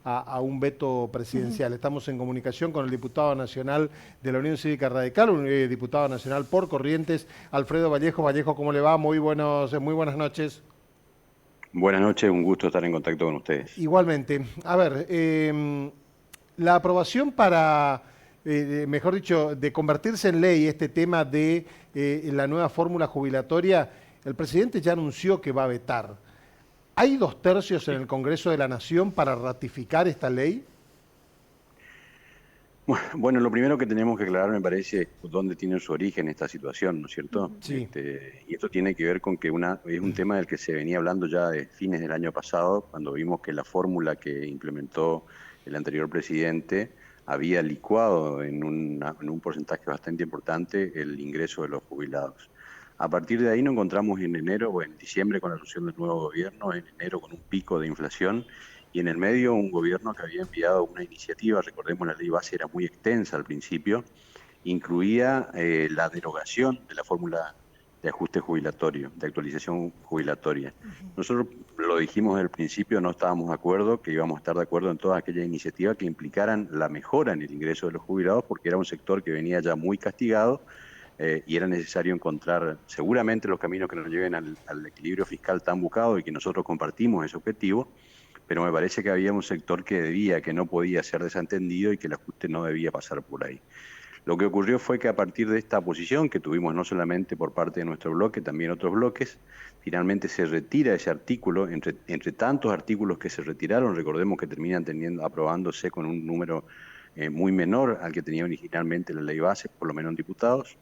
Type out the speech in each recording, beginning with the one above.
a un veto presidencial. Estamos en comunicación con el diputado nacional de la Unión Cívica Radical, un diputado nacional por Corrientes, Alfredo Vallejo. Vallejo, ¿cómo le va? Muy buenas noches. Buenas noches, un gusto estar en contacto con ustedes. Igualmente. A ver, la aprobación para, mejor dicho, de convertirse en ley este tema de la nueva fórmula jubilatoria, el presidente ya anunció que va a vetar. ¿Hay 2/3 en Sí. el Congreso de la Nación para ratificar esta ley? Bueno, lo primero que tenemos que aclarar, me parece, es dónde tiene su origen esta situación, ¿no es cierto? Sí. Y esto tiene que ver con que es un tema del que se venía hablando ya de fines del año pasado, cuando vimos que la fórmula que implementó el anterior presidente había licuado en un porcentaje bastante importante el ingreso de los jubilados. A partir de ahí nos encontramos en enero o en diciembre con la asunción del nuevo gobierno, en enero con un pico de inflación y en el medio un gobierno que había enviado una iniciativa. Recordemos, la ley base era muy extensa al principio, incluía la derogación de la fórmula de ajuste jubilatorio, de actualización jubilatoria. Nosotros lo dijimos desde el principio, no estábamos de acuerdo, que íbamos a estar de acuerdo en todas aquellas iniciativas que implicaran la mejora en el ingreso de los jubilados, porque era un sector que venía ya muy castigado, y era necesario encontrar seguramente los caminos que nos lleven al equilibrio fiscal tan buscado y que nosotros compartimos ese objetivo, pero me parece que había un sector que debía, que no podía ser desatendido y que el ajuste no debía pasar por ahí. Lo que ocurrió fue que a partir de esta posición que tuvimos no solamente por parte de nuestro bloque, también otros bloques, finalmente se retira ese artículo, entre tantos artículos que se retiraron, recordemos que terminan aprobándose con un número muy menor al que tenía originalmente la ley base, por lo menos en diputados.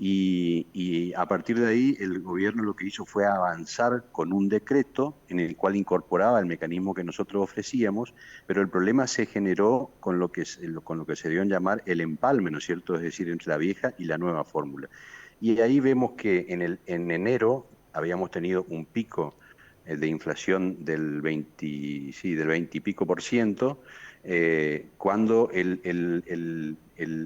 Y a partir de ahí el gobierno lo que hizo fue avanzar con un decreto en el cual incorporaba el mecanismo que nosotros ofrecíamos, pero el problema se generó con lo que se dio en llamar el empalme, ¿no es cierto? Es decir, entre la vieja y la nueva fórmula. Y ahí vemos que en enero habíamos tenido un pico de inflación del 20, sí, del 20 y pico por ciento, cuando el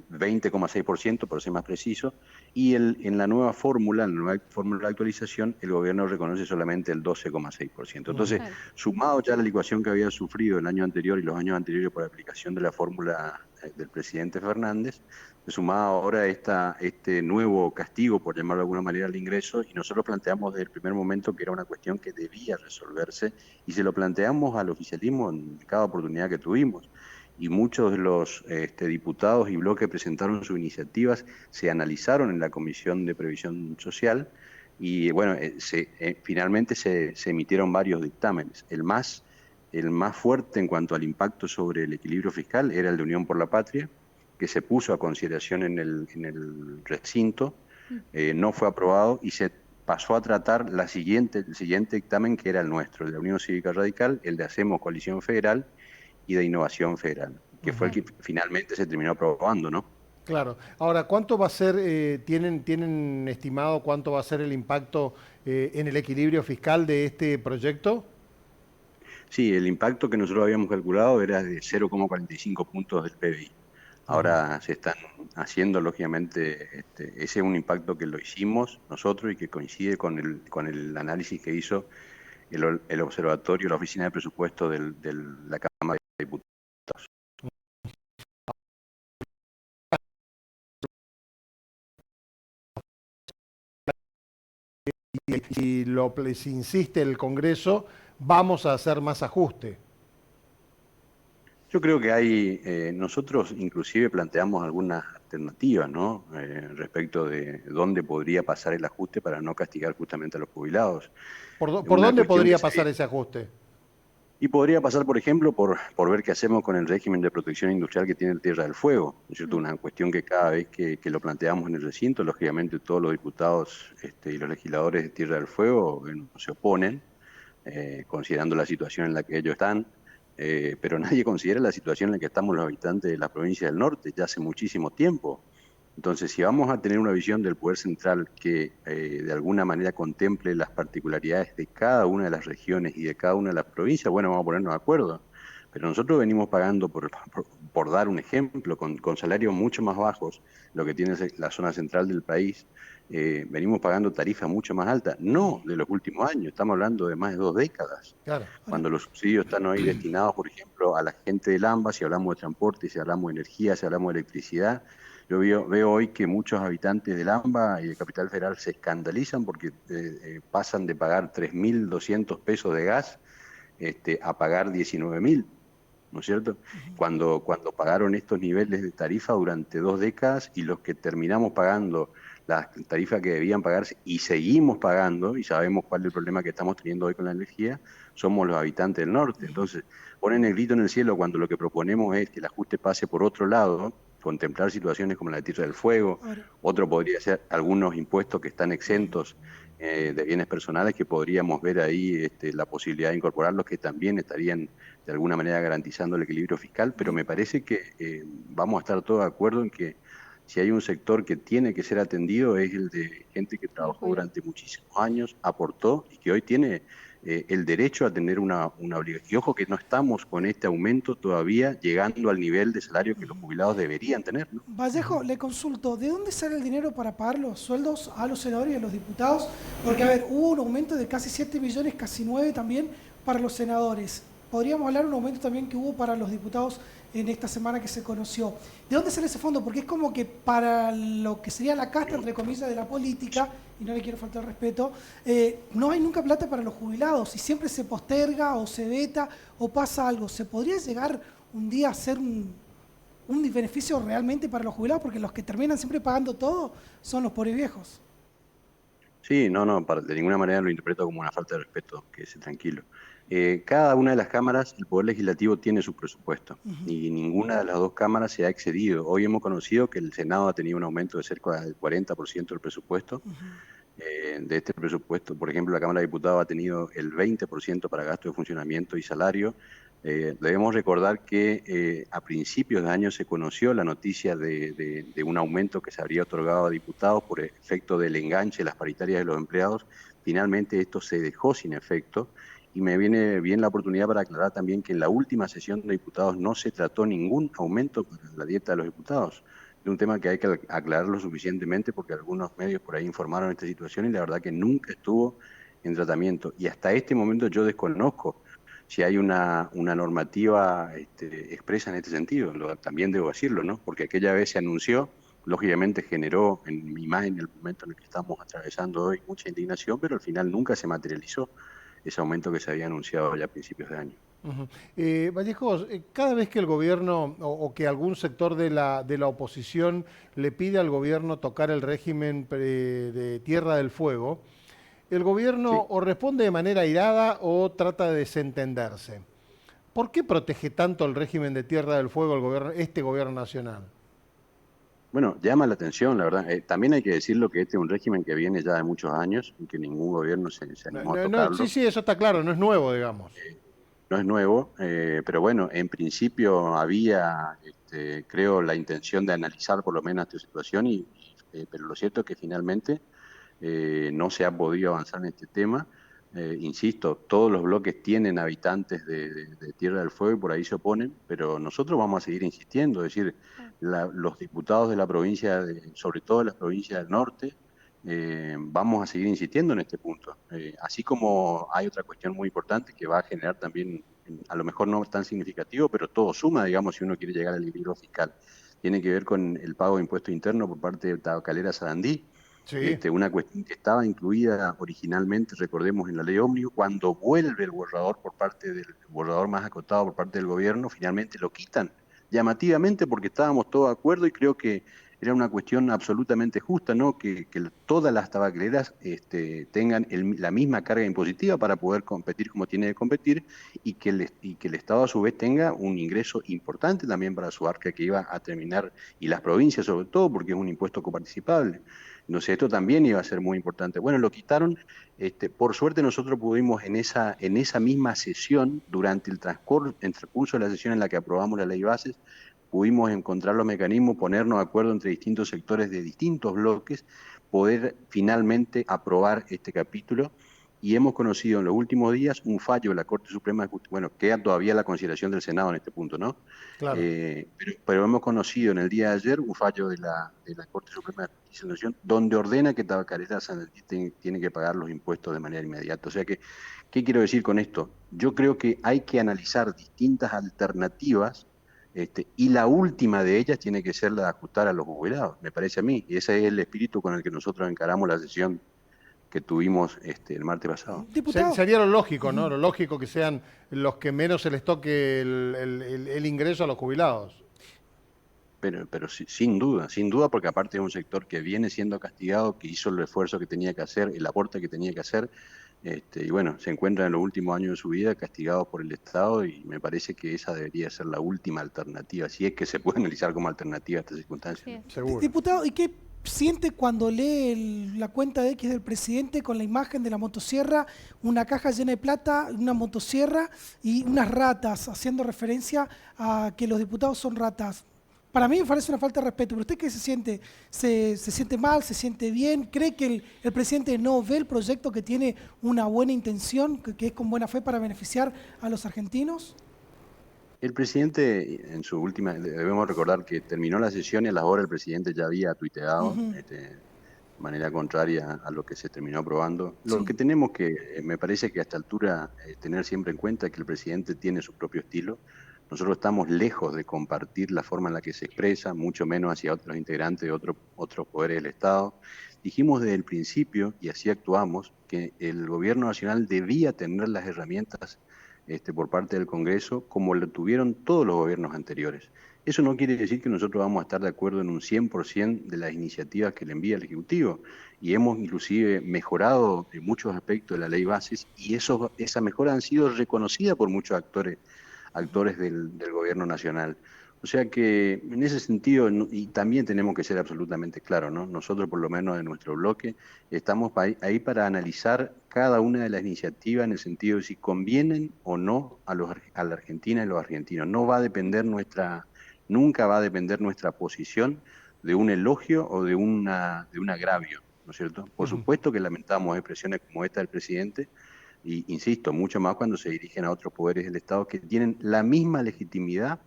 20,6%, por ser más preciso, y en en la nueva fórmula de actualización, el gobierno reconoce solamente el 12,6%. Mm. Entonces, Claro. sumado ya a la licuación que había sufrido el año anterior y los años anteriores por la aplicación de la fórmula del presidente Fernández, sumado ahora este nuevo castigo, por llamarlo de alguna manera, al ingreso, y nosotros planteamos desde el primer momento que era una cuestión que debía resolverse, y se lo planteamos al oficialismo en cada oportunidad que tuvimos. Y muchos de los diputados y bloques presentaron sus iniciativas, se analizaron en la Comisión de Previsión Social y bueno, finalmente se emitieron varios dictámenes. El más fuerte en cuanto al impacto sobre el equilibrio fiscal era el de Unión por la Patria, que se puso a consideración en el recinto, no fue aprobado y se pasó a tratar el siguiente dictamen, que era el nuestro, el de la Unión Cívica Radical, el de Hacemos Coalición Federal y de Innovación Federal, que fue el Ujú. que finalmente se terminó aprobando, ¿no? Claro. Ahora, ¿cuánto va a ser, tienen estimado cuánto va a ser el impacto en el equilibrio fiscal de este proyecto? Sí, el impacto que nosotros habíamos calculado era de 0,45 puntos del PBI. Ujú. Ahora se están haciendo, lógicamente, ese es un impacto que lo hicimos nosotros y que coincide con el análisis que hizo el observatorio, la oficina de presupuesto de la Cámara de Diputados. Si insiste el Congreso, vamos a hacer más ajuste. Yo creo que nosotros inclusive planteamos algunas alternativas, ¿no? Respecto de dónde podría pasar el ajuste para no castigar justamente a los jubilados. Por Una dónde cuestión que podría sería, pasar ese ajuste? y podría pasar, por ejemplo, por ver qué hacemos con el régimen de protección industrial que tiene el Tierra del Fuego, ¿no es cierto? Mm. Una cuestión que cada vez que lo planteamos en el recinto, lógicamente todos los diputados y los legisladores de Tierra del Fuego, bueno, se oponen, considerando la situación en la que ellos están, pero nadie considera la situación en la que estamos los habitantes de la provincia del norte ya hace muchísimo tiempo. Entonces, si vamos a tener una visión del poder central que de alguna manera contemple las particularidades de cada una de las regiones y de cada una de las provincias, bueno, vamos a ponernos de acuerdo. pero nosotros venimos pagando, por dar un ejemplo, con salarios mucho más bajos, lo que tiene la zona central del país, venimos pagando tarifas mucho más altas, no de los últimos años, estamos hablando de más de 2 décadas, Claro. cuando los subsidios están hoy destinados, por ejemplo, a la gente del AMBA, si hablamos de transporte, si hablamos de energía, si hablamos de electricidad. Yo veo hoy que muchos habitantes del AMBA y de Capital Federal se escandalizan porque pasan de pagar 3.200 pesos de gas a pagar 19.000, ¿no es cierto? Cuando pagaron estos niveles de tarifa durante 2 décadas y los que terminamos pagando las tarifas que debían pagarse y seguimos pagando, y sabemos cuál es el problema que estamos teniendo hoy con la energía, somos los habitantes del norte. Entonces, ponen el grito en el cielo cuando lo que proponemos es que el ajuste pase por otro lado, contemplar situaciones como la de Tierra del Fuego, Ahora, otro podría ser algunos impuestos que están exentos de bienes personales que podríamos ver ahí la posibilidad de incorporarlos que también estarían de alguna manera garantizando el equilibrio fiscal, pero bien, me parece que vamos a estar todos de acuerdo en que si hay un sector que tiene que ser atendido es el de gente que de los trabajó jubilados. durante muchísimos años, aportó y que hoy tiene el derecho a tener una obligación. Y ojo que no estamos con este aumento todavía llegando al nivel de salario que los jubilados deberían tener, ¿no? Vallejo, le consulto, ¿de dónde sale el dinero para pagar los sueldos a los senadores y a los diputados? Porque, a ver, hubo un aumento de casi 7 millones, casi 9 también para los senadores. Podríamos hablar de un aumento también que hubo para los diputados en esta semana que se conoció. ¿De dónde sale ese fondo? Porque es como que para lo que sería la casta, entre comillas, de la política, y no le quiero faltar el respeto, no hay nunca plata para los jubilados y siempre se posterga o se veta o pasa algo. ¿Se podría llegar un día a hacer un beneficio realmente para los jubilados? Porque los que terminan siempre pagando todo son los pobres viejos. Sí, no, no, de ninguna manera lo interpreto como una falta de respeto, que esté tranquilo. Cada una de las cámaras, el Poder Legislativo tiene su presupuesto y ninguna de las dos cámaras se ha excedido. Hoy hemos conocido que el Senado ha tenido un aumento de cerca del 40% del presupuesto. De este presupuesto, por ejemplo, la Cámara de Diputados ha tenido el 20% para gasto de funcionamiento y salario. Debemos recordar que a principios de año se conoció la noticia de un aumento que se habría otorgado a diputados por efecto del enganche de las paritarias de los empleados. Finalmente esto se dejó sin efecto y me viene bien la oportunidad para aclarar también que en la última sesión de diputados no se trató ningún aumento para la dieta de los diputados. Es un tema que hay que aclararlo suficientemente porque algunos medios por ahí informaron esta situación y la verdad que nunca estuvo en tratamiento. Y hasta este momento yo desconozco si hay una normativa expresa en este sentido. También debo decirlo, ¿no? Porque aquella vez se anunció, lógicamente generó en mi imagen el momento en el que estamos atravesando hoy mucha indignación, pero al final nunca se materializó ese aumento que se había anunciado ya a principios de año. Ujú. Vallejos, cada vez que el gobierno o que algún sector de la oposición le pide al gobierno tocar el régimen de Tierra del Fuego, el gobierno Sí. o responde de manera airada o trata de desentenderse. ¿Por qué protege tanto el régimen de Tierra del Fuego este gobierno nacional? Bueno, llama la atención, la verdad. También hay que decirlo que este es un régimen que viene ya de muchos años y que ningún gobierno se animó a Sí, tocarlo. sí, eso está claro, no es nuevo, digamos. No es nuevo, pero bueno, en principio había, creo, la intención de analizar por lo menos esta situación, pero lo cierto es que finalmente no se ha podido avanzar en este tema. Insisto, todos los bloques tienen habitantes de Tierra del Fuego y por ahí se oponen, pero nosotros vamos a seguir insistiendo, es decir, los diputados de la provincia, sobre todo de las provincias del norte, vamos a seguir insistiendo en este punto. Así como hay otra cuestión muy importante que va a generar también, a lo mejor no tan significativo, pero todo suma, digamos, si uno quiere llegar al equilibrio fiscal. Tiene que ver con el pago de impuesto interno por parte de Tabacalera Sarandí, Sí. una cuestión que estaba incluida originalmente, recordemos, en la ley ómnibus. Cuando vuelve el borrador por parte del borrador más acotado por parte del gobierno, finalmente lo quitan llamativamente porque estábamos todos de acuerdo y creo que era una cuestión absolutamente justa, ¿no? Que todas las tabacaleras tengan la misma carga impositiva para poder competir como tiene que competir y que el Estado a su vez tenga un ingreso importante también para su arca que iba a terminar, y las provincias sobre todo, porque es un impuesto coparticipable. No sé, esto también iba a ser muy importante. Bueno, lo quitaron. Por suerte nosotros pudimos en esa misma sesión, durante el transcurso de la sesión en la que aprobamos la ley de bases, pudimos encontrar los mecanismos, ponernos de acuerdo entre distintos sectores de distintos bloques, poder finalmente aprobar este capítulo y hemos conocido en los últimos días un fallo de la Corte Suprema de Justicia. Bueno, queda todavía la consideración del Senado en este punto, ¿no? Claro. Pero hemos conocido en el día de ayer un fallo de la Corte Suprema de Justicia de la Nación donde ordena que Tabacalera tiene que pagar los impuestos de manera inmediata. O sea que, ¿qué quiero decir con esto? Yo creo que hay que analizar distintas alternativas, y la última de ellas tiene que ser la de ajustar a los jubilados, me parece a mí, y ese es el espíritu con el que nosotros encaramos la sesión que tuvimos el martes pasado. Diputado. Sería lo lógico, ¿no? Lo lógico que sean los que menos se les toque el ingreso a los jubilados. Pero sin duda, porque aparte es un sector que viene siendo castigado, que hizo el esfuerzo que tenía que hacer, el aporte que tenía que hacer, y bueno, se encuentra en los últimos años de su vida castigado por el Estado, y me parece que esa debería ser la última alternativa, si es que se puede analizar como alternativa a esta circunstancia. Sí. Seguro. Diputado, ¿y qué siente cuando lee la cuenta de X del presidente con la imagen de la motosierra, una caja llena de plata, una motosierra y unas ratas, haciendo referencia a que los diputados son ratas? Para mí me parece una falta de respeto, pero ¿usted qué se siente? ¿Se siente mal? ¿Se siente bien? ¿Cree que el presidente no ve el proyecto, que tiene una buena intención, que es con buena fe para beneficiar a los argentinos? El presidente, en su última, debemos recordar que terminó la sesión y a las horas el presidente ya había tuiteado, de manera contraria a lo que se terminó aprobando. Lo Sí. que tenemos que, me parece que a esta altura, tener siempre en cuenta es que el presidente tiene su propio estilo. Nosotros estamos lejos de compartir la forma en la que se expresa, mucho menos hacia otros integrantes de otros poderes del Estado. Dijimos desde el principio, y así actuamos, que el gobierno nacional debía tener las herramientas por parte del Congreso, como lo tuvieron todos los gobiernos anteriores. Eso no quiere decir que nosotros vamos a estar de acuerdo en un 100% de las iniciativas que le envía el Ejecutivo, y hemos inclusive mejorado en muchos aspectos de la ley bases, y esas mejoras han sido reconocidas por muchos actores del gobierno nacional. O sea que en ese sentido, y también tenemos que ser absolutamente claros, ¿no? Nosotros, por lo menos en nuestro bloque, estamos ahí para analizar cada una de las iniciativas en el sentido de si convienen o no a la Argentina y los argentinos. No va a depender nunca va a depender nuestra posición de un elogio o de un agravio, ¿no es cierto? Por supuesto que lamentamos expresiones como esta del presidente, y insisto, mucho más cuando se dirigen a otros poderes del Estado que tienen la misma legitimidad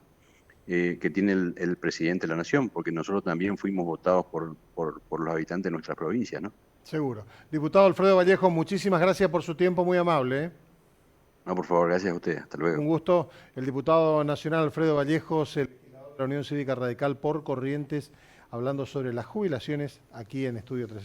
que tiene el presidente de la Nación, porque nosotros también fuimos votados por los habitantes de nuestra provincia, ¿no? Seguro. Diputado Alfredo Vallejo, muchísimas gracias por su tiempo, muy amable, ¿eh? No, por favor, gracias a ustedes. Hasta luego. Un gusto. El diputado nacional Alfredo Vallejos, el legislador de la Unión Cívica Radical por Corrientes, hablando sobre las jubilaciones aquí en Estudio 360.